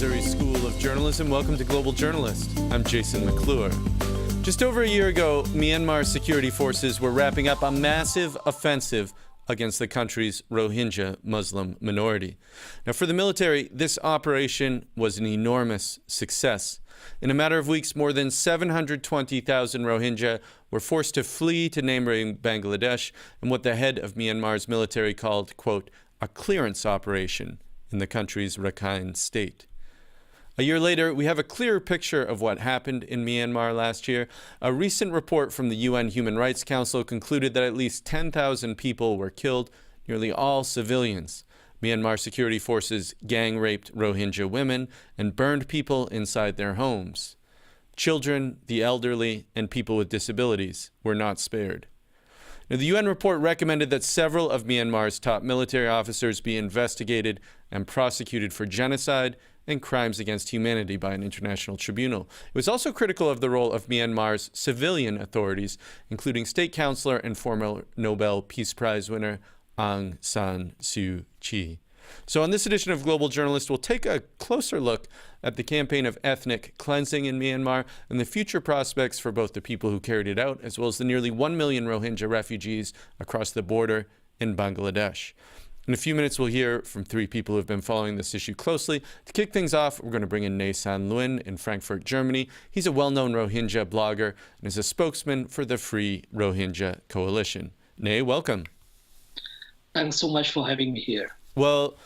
Missouri School of Journalism. Welcome to Global Journalist. I'm Jason McClure. Just over a year ago, Myanmar security forces were wrapping up a massive offensive against the country's Rohingya Muslim minority. Now, for the military, this operation was an enormous success. In a matter of weeks, more than 720,000 Rohingya were forced to flee to neighboring Bangladesh in what the head of Myanmar's military called, quote, a clearance operation in the country's Rakhine State. A year later, we have a clearer picture of what happened in Myanmar last year. A recent report from the UN Human Rights Council concluded that at least 10,000 people were killed, nearly all civilians. Myanmar security forces gang-raped Rohingya women and burned people inside their homes. Children, the elderly, and people with disabilities were not spared. Now, the UN report recommended that several of Myanmar's top military officers be investigated and prosecuted for genocide and crimes against humanity by an international tribunal. It was also critical of the role of Myanmar's civilian authorities, including state councilor and former Nobel Peace Prize winner Aung San Suu Kyi. So on this edition of Global Journalist, we'll take a closer look at the campaign of ethnic cleansing in Myanmar and the future prospects for both the people who carried it out, as well as the nearly 1 million Rohingya refugees across the border in Bangladesh. In a few minutes, we'll hear from three people who have been following this issue closely. To kick things off, we're going to bring in Ne San Luin in Frankfurt, Germany. He's a well-known Rohingya blogger and is a spokesman for the Free Rohingya Coalition. Ne, welcome. Thanks so much for having me here. Well,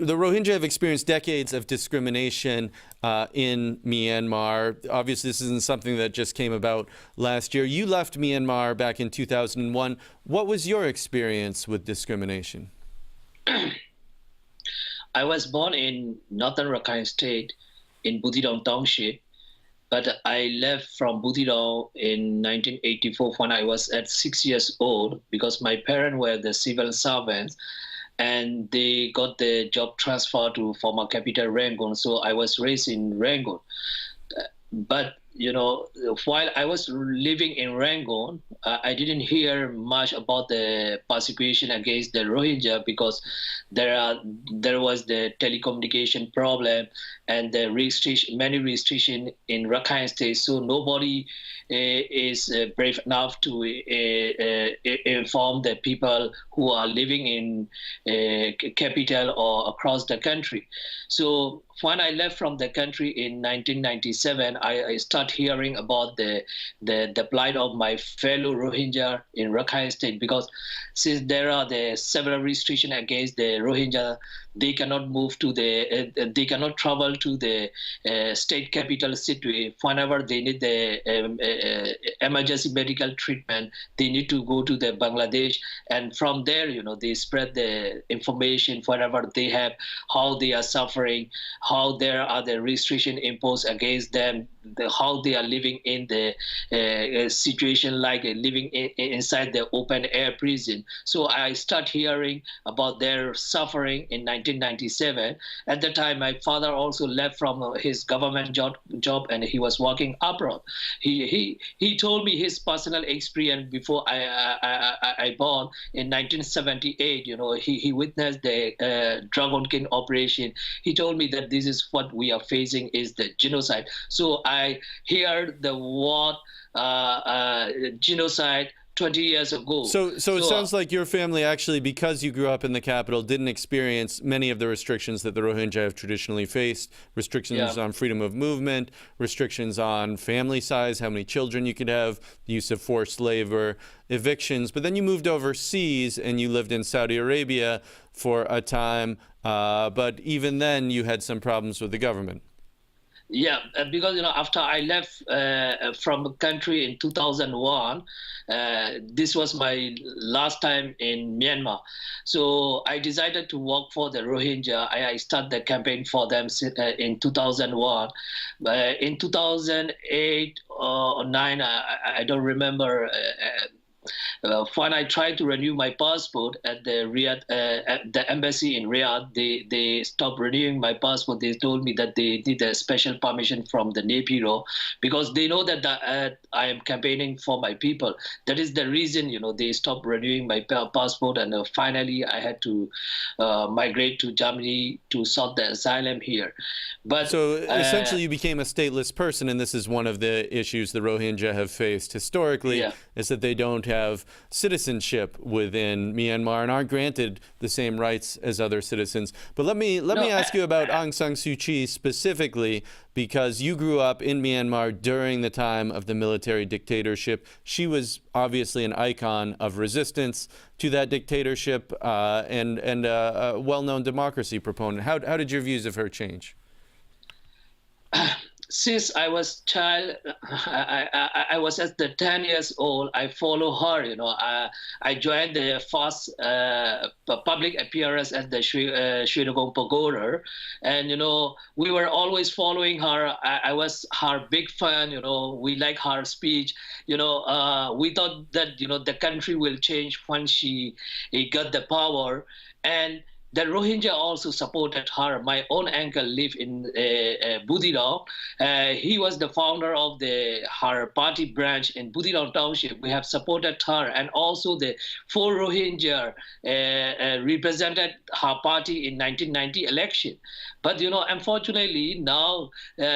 the Rohingya have experienced decades of discrimination in Myanmar. Obviously, this isn't something that just came about last year. You left Myanmar back in 2001. What was your experience with discrimination? I was born in northern Rakhine State in Buthidaung Township, but I left from Buthidaung in 1984 when I was at 6 years old because my parents were the civil servants and they got the job transfer to former capital Rangoon. So I was raised in Rangoon. But, you know, while I was living in Rangoon, I didn't hear much about the persecution against the Rohingya because there was the telecommunication problem and the many restrictions in Rakhine State. So nobody is brave enough to inform the people who are living in capital or across the country. So when I left from the country in 1997, I started hearing about the plight of my fellow Rohingya in Rakhine State because since there are the several restrictions against the Rohingya, they cannot move to they cannot travel to the state capital city. Whenever they need the emergency medical treatment, they need to go to the Bangladesh, and from there, you know, they spread the information wherever they have, how they are suffering, how there are the restrictions imposed against them, how they are living in the situation like living inside the open air prison. So I start hearing about their suffering in 1997. At the time, my father also left from his government job and he was working abroad. He told me his personal experience before I born in 1978. You know, he witnessed the Dragon King operation. He told me that this is what we are facing is the genocide. So I heard the word genocide 20 years ago. So it sounds like your family actually, because you grew up in the capital, didn't experience many of the restrictions that the Rohingya have traditionally faced. Restrictions on freedom of movement, restrictions on family size, how many children you could have, the use of forced labor, evictions. But then you moved overseas and you lived in Saudi Arabia for a time. But even then you had some problems with the government. Yeah, because, you know, after I left from the country in 2001, this was my last time in Myanmar. So I decided to work for the Rohingya. I started the campaign for them in 2001. In 2008 or 9, I don't remember when I tried to renew my passport at the Riyadh, at the embassy in Riyadh, they stopped renewing my passport. They told me that they need a special permission from the NAPIRO because they know that I am campaigning for my people. That is the reason, they stopped renewing my passport, and finally I had to migrate to Germany to sought the asylum here. But so essentially, you became a stateless person, and this is one of the issues the Rohingya have faced historically, is that they don't have citizenship within Myanmar and aren't granted the same rights as other citizens. But let me ask you about Aung San Suu Kyi specifically, because you grew up in Myanmar during the time of the military dictatorship. She was obviously an icon of resistance to that dictatorship and a well-known democracy proponent. How did your views of her change? Since I was child, I was at the 10 years old. I follow her. I joined the first public appearance at the Shinagong Pagoda, and we were always following her. I was her big fan. We like her speech. We thought that the country will change when she got the power, and the Rohingya also supported her. My own uncle lived in Budidong. He was the founder of her party branch in Budidong Township. We have supported her, and also the 4 Rohingya represented her party in 1990 election. But unfortunately, now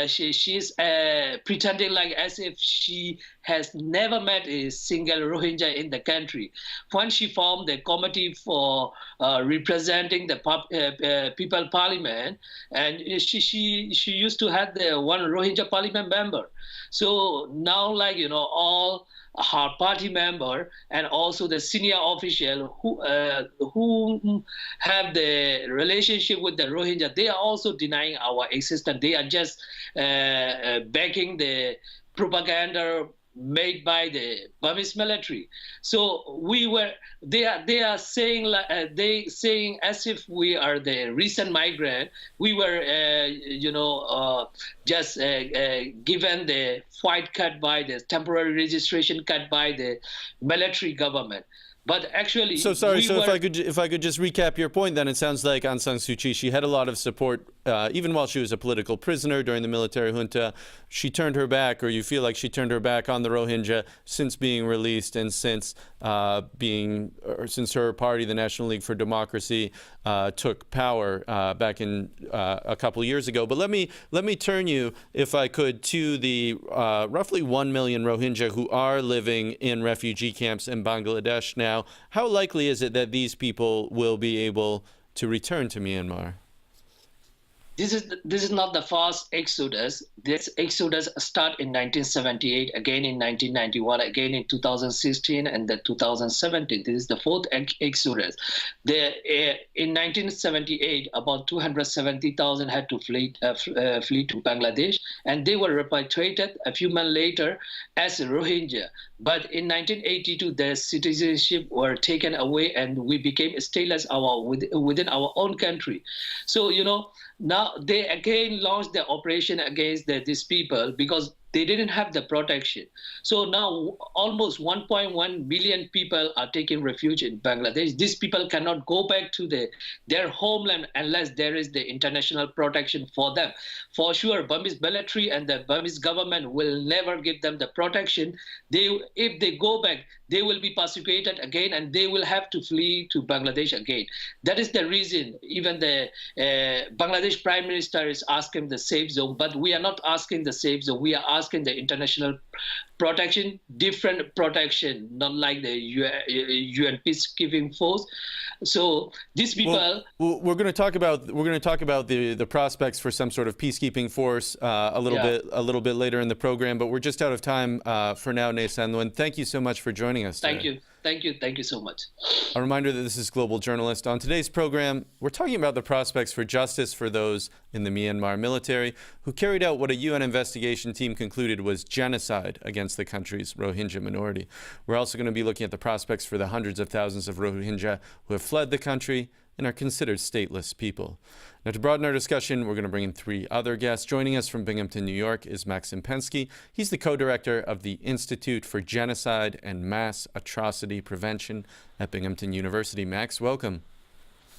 she's pretending like as if she has never met a single Rohingya in the country. When she formed the committee for representing the people parliament, and she used to have the one Rohingya parliament member. So now, all her party member and also the senior official who have the relationship with the Rohingya, they are also denying our existence. They are just backing the propaganda made by the Burmese military. So they are saying as if we are the recent migrant. We were just given the white card by the temporary registration card by the military government. But actually, so sorry. If I could just recap your point, then it sounds like Aung San Suu Kyi, she had a lot of support even while she was a political prisoner during the military junta. She turned her back, or you feel like she turned her back on the Rohingya since being released and since since her party, the National League for Democracy, took power back in a couple years ago. But let me turn you, if I could, to the roughly 1 million Rohingya who are living in refugee camps in Bangladesh now. How likely is it that these people will be able to return to Myanmar? This is not the first exodus. This exodus started in 1978, again in 1991, again in 2016, and then 2017. This is the 4th exodus. In 1978, about 270,000 had to flee to Bangladesh, and they were repatriated a few months later as Rohingya. But in 1982, their citizenship were taken away, and we became stateless within our own country. So, now they again launched the operation against these people because they didn't have the protection. So now almost 1.1 million people are taking refuge in Bangladesh. These people cannot go back to their homeland unless there is the international protection for them. For sure, Burmese military and the Burmese government will never give them the protection. If they go back, they will be persecuted again, and they will have to flee to Bangladesh again. That is the reason even the Bangladesh Prime Minister is asking the safe zone, but we are not asking the safe zone. We are asking the international protection, different protection, not like the UN peacekeeping force. So these people. Well, we're going to talk about the prospects for some sort of peacekeeping force a little bit later in the program, but we're just out of time for now, Ne San Nguyen. Thank you so much for joining us today. Thank you so much. A reminder that this is Global Journalist. On today's program, we're talking about the prospects for justice for those in the Myanmar military who carried out what a UN investigation team concluded was genocide against against the country's Rohingya minority. We're also going to be looking at the prospects for the hundreds of thousands of Rohingya who have fled the country and are considered stateless people. Now, to broaden our discussion, we're going to bring in three other guests. Joining us from Binghamton, New York, is Max Impunity. He's the co-director of the Institute for Genocide and Mass Atrocity Prevention at Binghamton University. Max, welcome.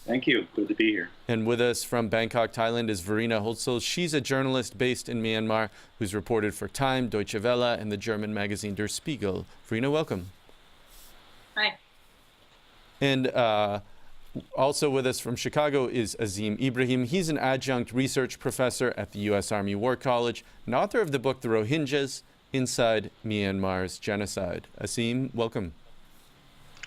Thank you. Good to be here. And with us from Bangkok, Thailand, is Verena Holzel. She's a journalist based in Myanmar who's reported for Time, Deutsche Welle, and the German magazine Der Spiegel. Verena, welcome. Hi. And also with us from Chicago is Azim Ibrahim. He's an adjunct research professor at the U.S. Army War College and author of the book The Rohingyas Inside Myanmar's Genocide. Azim, welcome.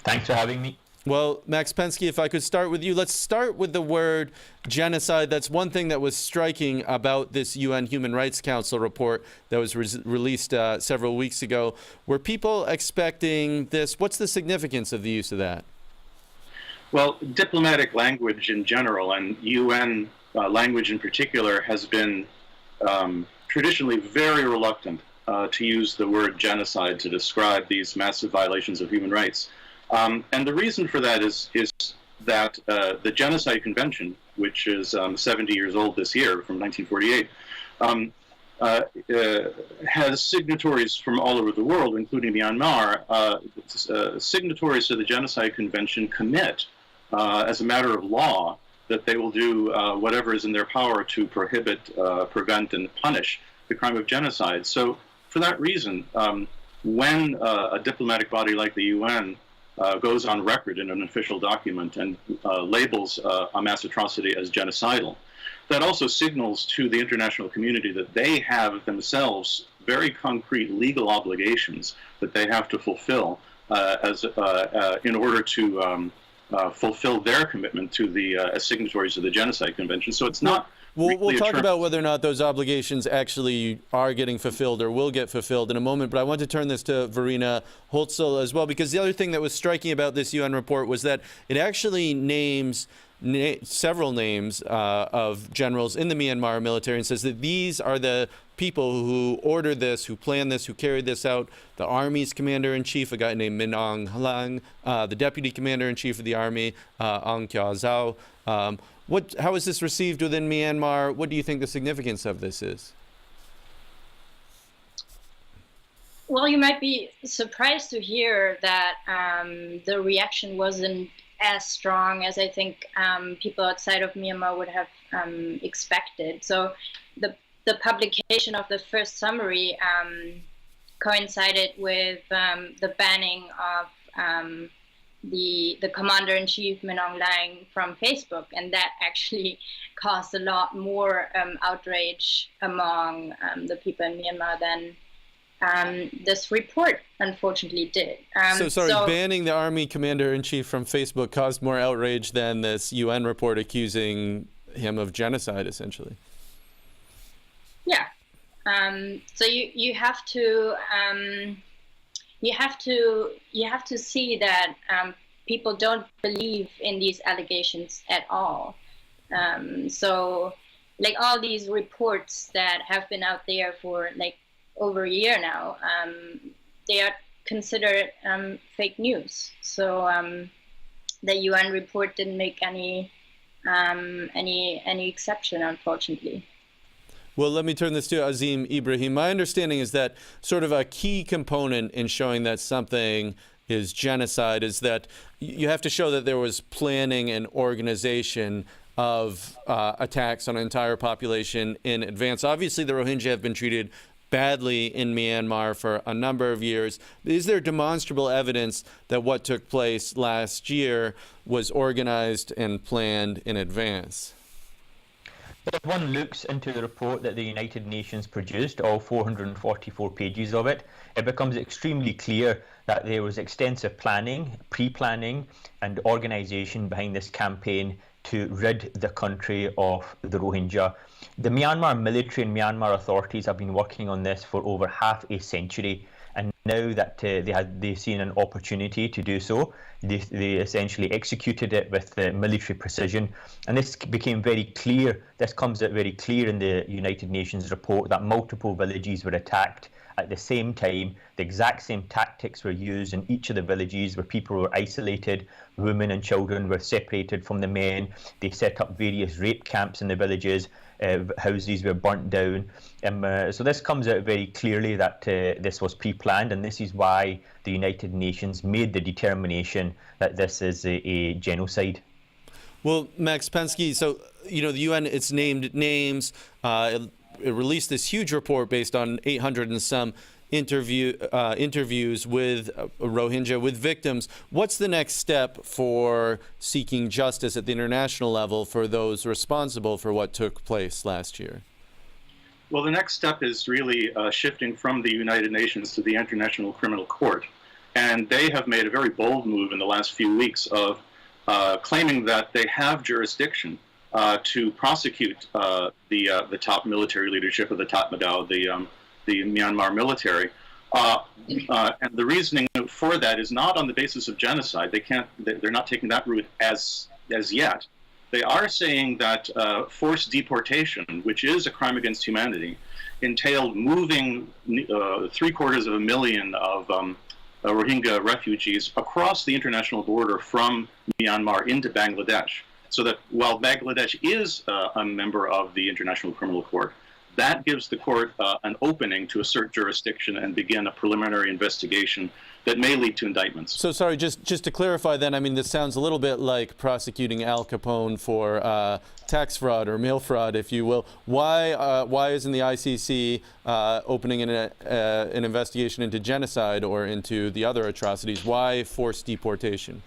Thanks for having me. Well, Max Pensky, if I could start with you. Let's start with the word genocide. That's one thing that was striking about this UN Human Rights Council report that was released several weeks ago. Were people expecting this? What's the significance of the use of that? Well, diplomatic language in general and UN language in particular has been traditionally very reluctant to use the word genocide to describe these massive violations of human rights. And the reason for that is that the Genocide Convention, which is 70 years old this year, from 1948, has signatories from all over the world, including Myanmar. Signatories to the Genocide Convention commit, as a matter of law, that they will do whatever is in their power to prohibit, prevent, and punish the crime of genocide. So for that reason, when a diplomatic body like the UN goes on record in an official document and labels a mass atrocity as genocidal, that also signals to the international community that they have themselves very concrete legal obligations that they have to fulfill in order to fulfill their commitment to the as signatories of the Genocide Convention. So it's not. We'll talk about whether or not those obligations actually are getting fulfilled or will get fulfilled in a moment, but I want to turn this to Verena Holzel as well, because the other thing that was striking about this UN report was that it actually names several names of generals in the Myanmar military and says that these are the people who ordered this, who planned this, who carried this out. The Army's commander-in-chief, a guy named Min Aung Hlaing, the deputy commander-in-chief of the Army, Aung Kyaw Zhao. How is this received within Myanmar? What do you think the significance of this is? Well, you might be surprised to hear that the reaction wasn't as strong as I think people outside of Myanmar would have expected. So the publication of the first summary coincided with the banning of the commander-in-chief Min Aung Hlaing from Facebook, and that actually caused a lot more outrage among the people in Myanmar than this report unfortunately did. Banning the Army commander-in-chief from Facebook caused more outrage than this UN report accusing him of genocide, essentially. Yeah. So you have to see that people don't believe in these allegations at all. So like all these reports that have been out there for like over a year now, they are considered fake news. So the UN report didn't make any exception, unfortunately. Well, let me turn this to Azim Ibrahim. My understanding is that sort of a key component in showing that something is genocide is that you have to show that there was planning and organization of attacks on an entire population in advance. Obviously, the Rohingya have been treated badly in Myanmar for a number of years. Is there demonstrable evidence that what took place last year was organized and planned in advance? If one looks into the report that the United Nations produced, all 444 pages of it, it becomes extremely clear that there was extensive planning, pre-planning, and organization behind this campaign to rid the country of the Rohingya. The Myanmar military and Myanmar authorities have been working on this for over half a century, and now that they've seen an opportunity to do so, they essentially executed it with military precision. And this became very clear, this comes out very clear in the United Nations report, that multiple villages were attacked At the same time, the exact same tactics were used in each of the villages where people were isolated, women and children were separated from the men. They set up various rape camps in the villages, houses were burnt down. So this comes out very clearly that this was pre-planned, and this is why the United Nations made the determination that this is a genocide. Well, Max Pensky, so, the UN, it's named names. It released this huge report based on 800 and some interviews with Rohingya, with victims. What's the next step for seeking justice at the international level for those responsible for what took place last year? Well, the next step is really shifting from the United Nations to the International Criminal Court. And they have made a very bold move in the last few weeks of claiming that they have jurisdiction to prosecute the top military leadership of the Tatmadaw, the Myanmar military. And the reasoning for that is not on the basis of genocide. They're not taking that route as yet. They are saying that forced deportation, which is a crime against humanity, entailed moving 750,000 of Rohingya refugees across the international border from Myanmar into Bangladesh. So that while Bangladesh is a member of the International Criminal Court, that gives the court an opening to assert jurisdiction and begin a preliminary investigation that may lead to indictments. So sorry, just to clarify then, I mean, this sounds a little bit like prosecuting Al Capone for tax fraud or mail fraud, if you will. Why isn't the ICC opening an investigation into genocide or into the other atrocities? Why forced deportation?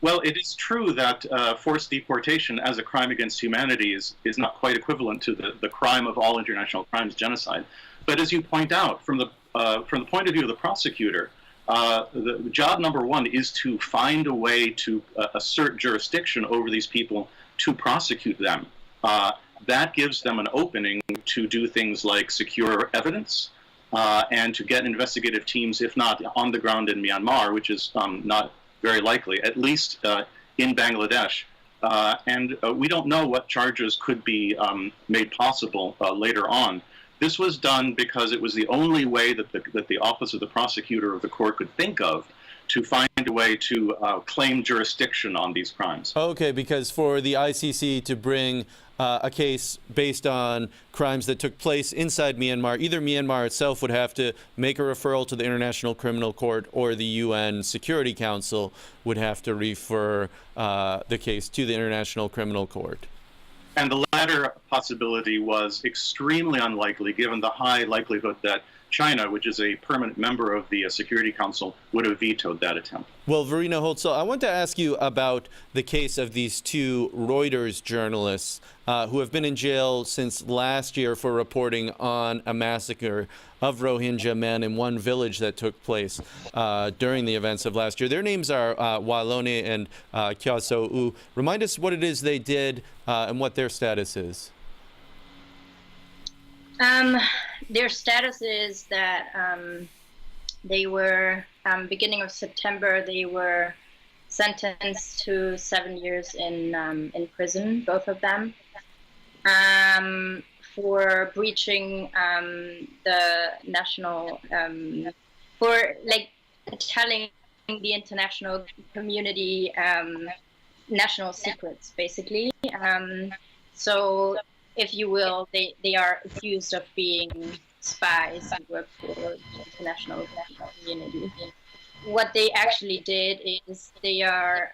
Well, it is true that forced deportation as a crime against humanity is not quite equivalent to the crime of all international crimes, genocide. But as you point out, from the point of view of the prosecutor, the job number one is to find a way to assert jurisdiction over these people to prosecute them. That gives them an opening to do things like secure evidence and to get investigative teams, if not on the ground in Myanmar, which is not very likely, at least in Bangladesh. And we don't know what charges could be made possible later on. This was done because it was the only way that the Office of the Prosecutor of the Court could think of to find a way to claim jurisdiction on these crimes. Okay, because for the ICC to bring a case based on crimes that took place inside Myanmar, either Myanmar itself would have to make a referral to the International Criminal Court or the UN Security Council would have to refer the case to the International Criminal Court. And the latter possibility was extremely unlikely given the high likelihood that China, which is a permanent member of the Security Council, would have vetoed that attempt. Well, Verena Holtzel, I want to ask you about the case of these two Reuters journalists who have been in jail since last year for reporting on a massacre of Rohingya men in one village that took place during the events of last year. Their names are Walone and Kya So-u. Remind us what it is they did and what their status is. Their status is that they were, beginning of September, they were sentenced to 7 years in prison, both of them, for breaching the national, for like telling the international community national secrets, basically. So, if you will, they are accused of being spies who work for the international community. What they actually did is they are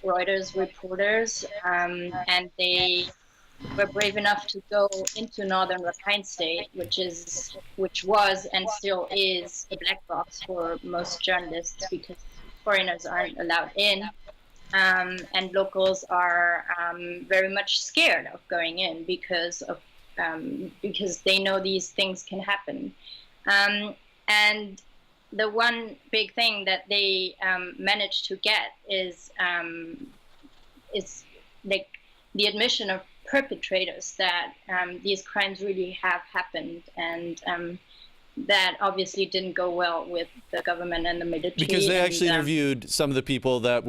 Reuters reporters, and they were brave enough to go into northern Rakhine State, which was and still is a black box for most journalists because foreigners aren't allowed in. And locals are very much scared of going in because they know these things can happen. And the one big thing that they managed to get is like the admission of perpetrators that these crimes really have happened, and that obviously didn't go well with the government and the military. Because they actually interviewed some of the people that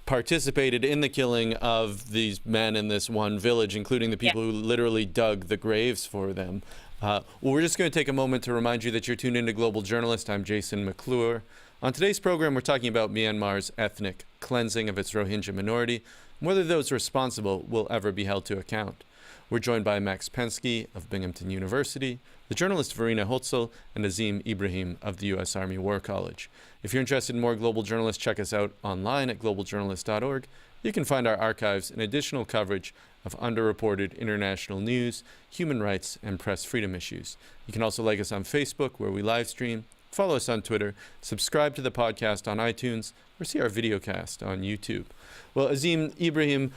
participated in the killing of these men in this one village, including the people who literally dug the graves for them. We're just going to take a moment to remind you that you're tuned into Global Journalist. I'm Jason McClure. On today's program, we're talking about Myanmar's ethnic cleansing of its Rohingya minority and whether those responsible will ever be held to account. We're joined by Max Pensky of Binghamton University, the journalist Verena Hotzel, and Azim Ibrahim of the U.S. Army War College. If you're interested in more Global Journalists, check us out online at globaljournalist.org. You can find our archives and additional coverage of underreported international news, human rights, and press freedom issues. You can also like us on Facebook, where we live stream, follow us on Twitter, subscribe to the podcast on iTunes, or see our videocast on YouTube. Well, Azim Ibrahim,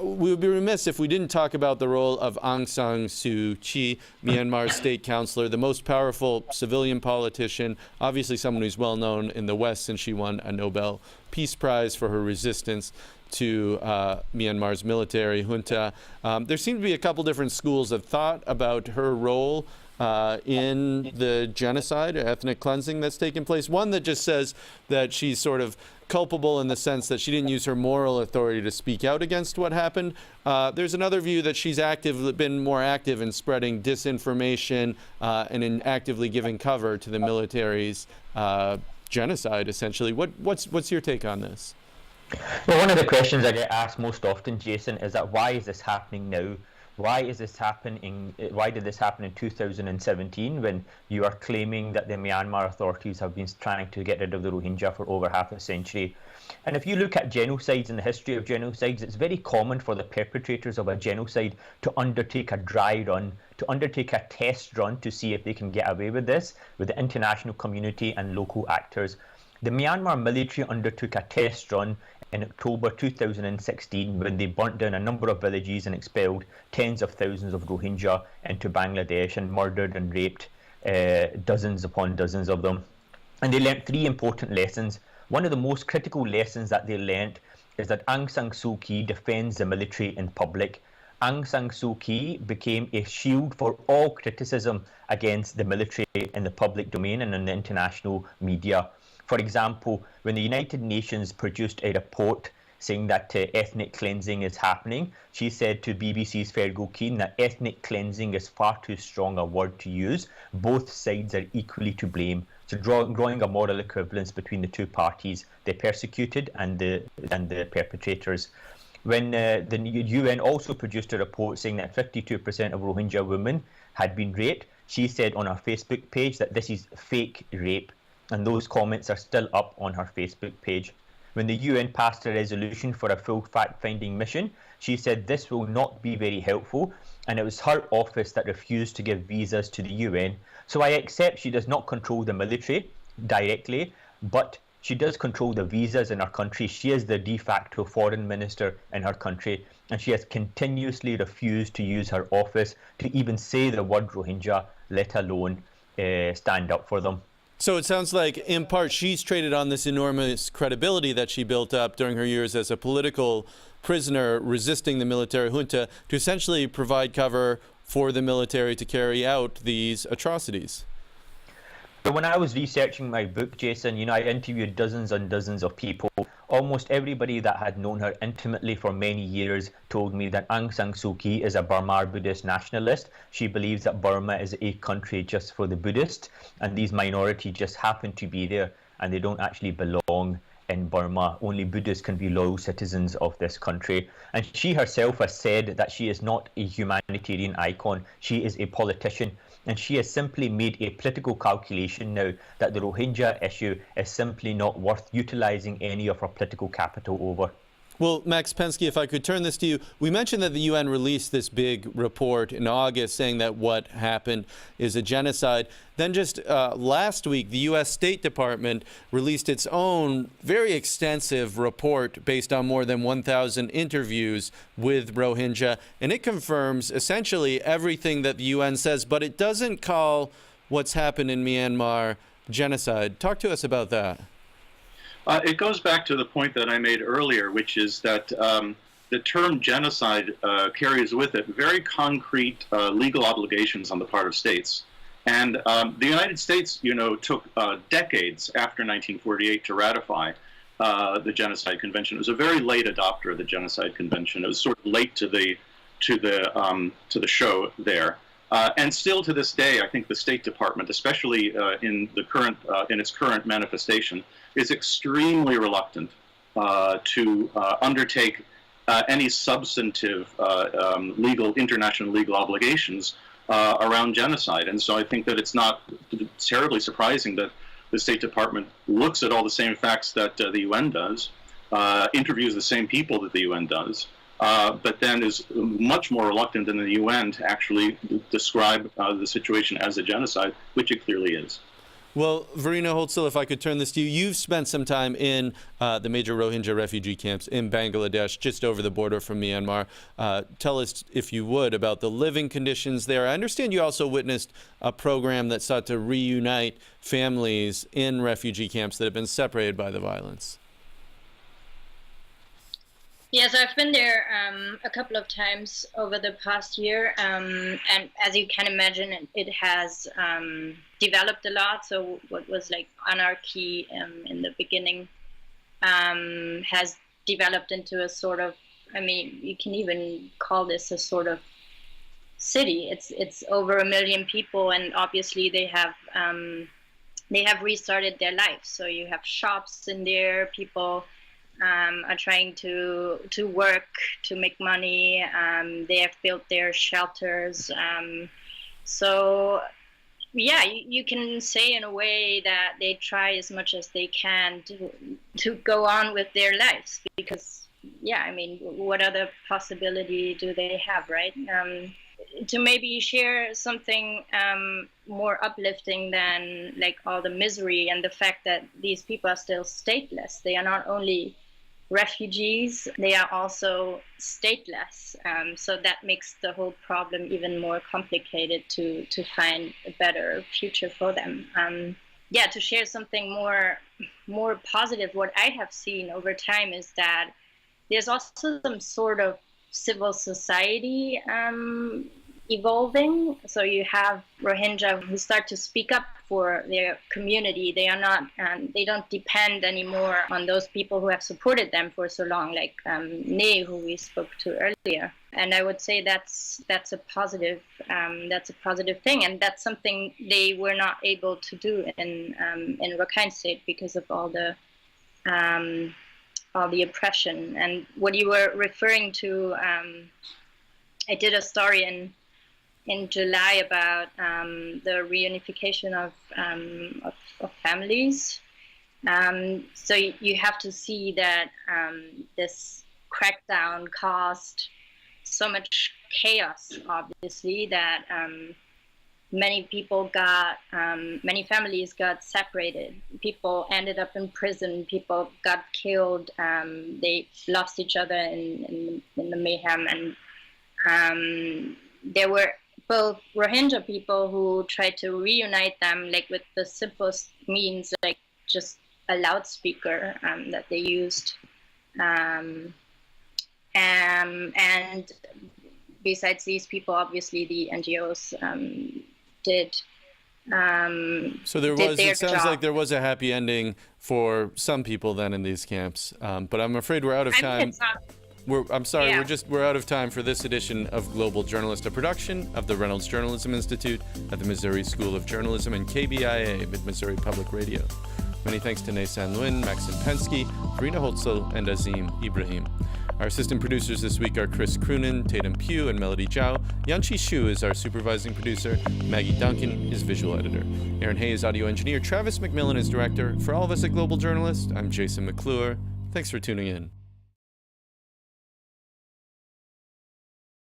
we would be remiss if we didn't talk about the role of Aung San Suu Kyi, Myanmar's state counselor, the most powerful civilian politician, obviously someone who's well known in the West since she won a Nobel Peace Prize for her resistance to Myanmar's military junta. There seem to be a couple different schools of thought about her role in the genocide, ethnic cleansing that's taken place. One that just says that she's sort of culpable in the sense that she didn't use her moral authority to speak out against what happened. There's another view that she's been more active in spreading disinformation and in actively giving cover to the military's genocide, essentially. What's your take on this? Well, one of the questions I get asked most often, Jason, is that why is this happening now? Why did this happen in 2017 when you are claiming that the Myanmar authorities have been trying to get rid of the Rohingya for over half a century? And if you look at genocides and the history of genocides, it's very common for the perpetrators of a genocide to undertake a dry run, to undertake a test run to see if they can get away with this with the international community and local actors. The Myanmar military undertook a test run in October 2016 when they burnt down a number of villages and expelled tens of thousands of Rohingya into Bangladesh and murdered and raped dozens upon dozens of them. And they learnt three important lessons. One of the most critical lessons that they learnt is that Aung San Suu Kyi defends the military in public. Aung San Suu Kyi became a shield for all criticism against the military in the public domain and in the international media. For example, when the United Nations produced a report saying that ethnic cleansing is happening, she said to BBC's Fergal Keane that ethnic cleansing is far too strong a word to use. Both sides are equally to blame. So drawing a moral equivalence between the two parties, the persecuted and the perpetrators. When the UN also produced a report saying that 52% of Rohingya women had been raped, she said on her Facebook page that this is fake rape. And those comments are still up on her Facebook page. When the UN passed a resolution for a full fact-finding mission, she said this will not be very helpful, and it was her office that refused to give visas to the UN. So I accept she does not control the military directly, but she does control the visas in her country. She is the de facto foreign minister in her country, and she has continuously refused to use her office to even say the word Rohingya, let alone stand up for them. So it sounds like, in part, she's traded on this enormous credibility that she built up during her years as a political prisoner resisting the military junta to essentially provide cover for the military to carry out these atrocities. But when I was researching my book, Jason, I interviewed dozens and dozens of people. Almost everybody that had known her intimately for many years told me that Aung San Suu Kyi is a Burma Buddhist nationalist. She believes that Burma is a country just for the Buddhists, and these minorities just happen to be there, and they don't actually belong in Burma. Only Buddhists can be loyal citizens of this country. And she herself has said that she is not a humanitarian icon. She is a politician. And she has simply made a political calculation now that the Rohingya issue is simply not worth utilising any of her political capital over. Well, Max Pensky, if I could turn this to you. We mentioned that the UN released this big report in August saying that what happened is a genocide. Then just last week, the U.S. State Department released its own very extensive report based on more than 1,000 interviews with Rohingya. And it confirms essentially everything that the UN says, but it doesn't call what's happened in Myanmar genocide. Talk to us about that. It goes back to the point that I made earlier, which is that the term genocide carries with it very concrete legal obligations on the part of states. And the United States, took decades after 1948 to ratify the Genocide Convention. It was a very late adopter of the Genocide Convention. It was sort of late to the show there. And still to this day, I think the State Department, especially in its current manifestation, is extremely reluctant to undertake any substantive international legal obligations around genocide. And so I think that it's not terribly surprising that the State Department looks at all the same facts that the UN does, interviews the same people that the UN does, but then is much more reluctant than the UN to actually describe the situation as a genocide, which it clearly is. Well, Verena Holtzel, if I could turn this to you. You've spent some time in the major Rohingya refugee camps in Bangladesh, just over the border from Myanmar. Tell us, if you would, about the living conditions there. I understand you also witnessed a program that sought to reunite families in refugee camps that have been separated by the violence. Yes, I've been there a couple of times over the past year, and as you can imagine, it has developed a lot. So what was like anarchy in the beginning has developed into a sort of, I mean, you can even call this a sort of city. It's over 1 million people, and obviously they have restarted their lives. So you have shops in there, people are trying to work, to make money. They have built their shelters. So, yeah, you can say in a way that they try as much as they can to go on with their lives, because, yeah, I mean, what other possibility do they have, right? To maybe share something more uplifting than like all the misery and the fact that these people are still stateless. They are not only refugees, they are also stateless. So that makes the whole problem even more complicated to find a better future for them. Yeah, to share something more positive, what I have seen over time is that there's also some sort of civil society evolving. So you have Rohingya who start to speak up for their community. They are not, they don't depend anymore on those people who have supported them for so long, like Ne, who we spoke to earlier. And I would say that's a positive thing, and that's something they were not able to do in Rakhine State because of all the oppression. And what you were referring to, I did a story in July about the reunification of families. So you have to see that this crackdown caused so much chaos, obviously, that many families got separated. People ended up in prison. People got killed. They lost each other in the mayhem. And there were both Rohingya people who tried to reunite them, like with the simplest means, like just a loudspeaker that they used. And besides these people, obviously the NGOs did. So there was. It sounds job. like there was a happy ending for some people then in these camps. But I'm afraid we're out of time. I mean, it's not. I'm sorry, Yeah. we're out of time for this edition of Global Journalist, a production of the Reynolds Journalism Institute at the Missouri School of Journalism and KBIA, Mid-Missouri Public Radio. Many thanks to Naysan Nguyen, Maxim Pensky, Verena Holtzel, and Azim Ibrahim. Our assistant producers this week are Chris Croonan, Tatum Pugh, and Melody Zhao. Yanchi Shu is our supervising producer. Maggie Duncan is visual editor. Aaron Hay is audio engineer. Travis McMillan is director. For all of us at Global Journalist, I'm Jason McClure. Thanks for tuning in.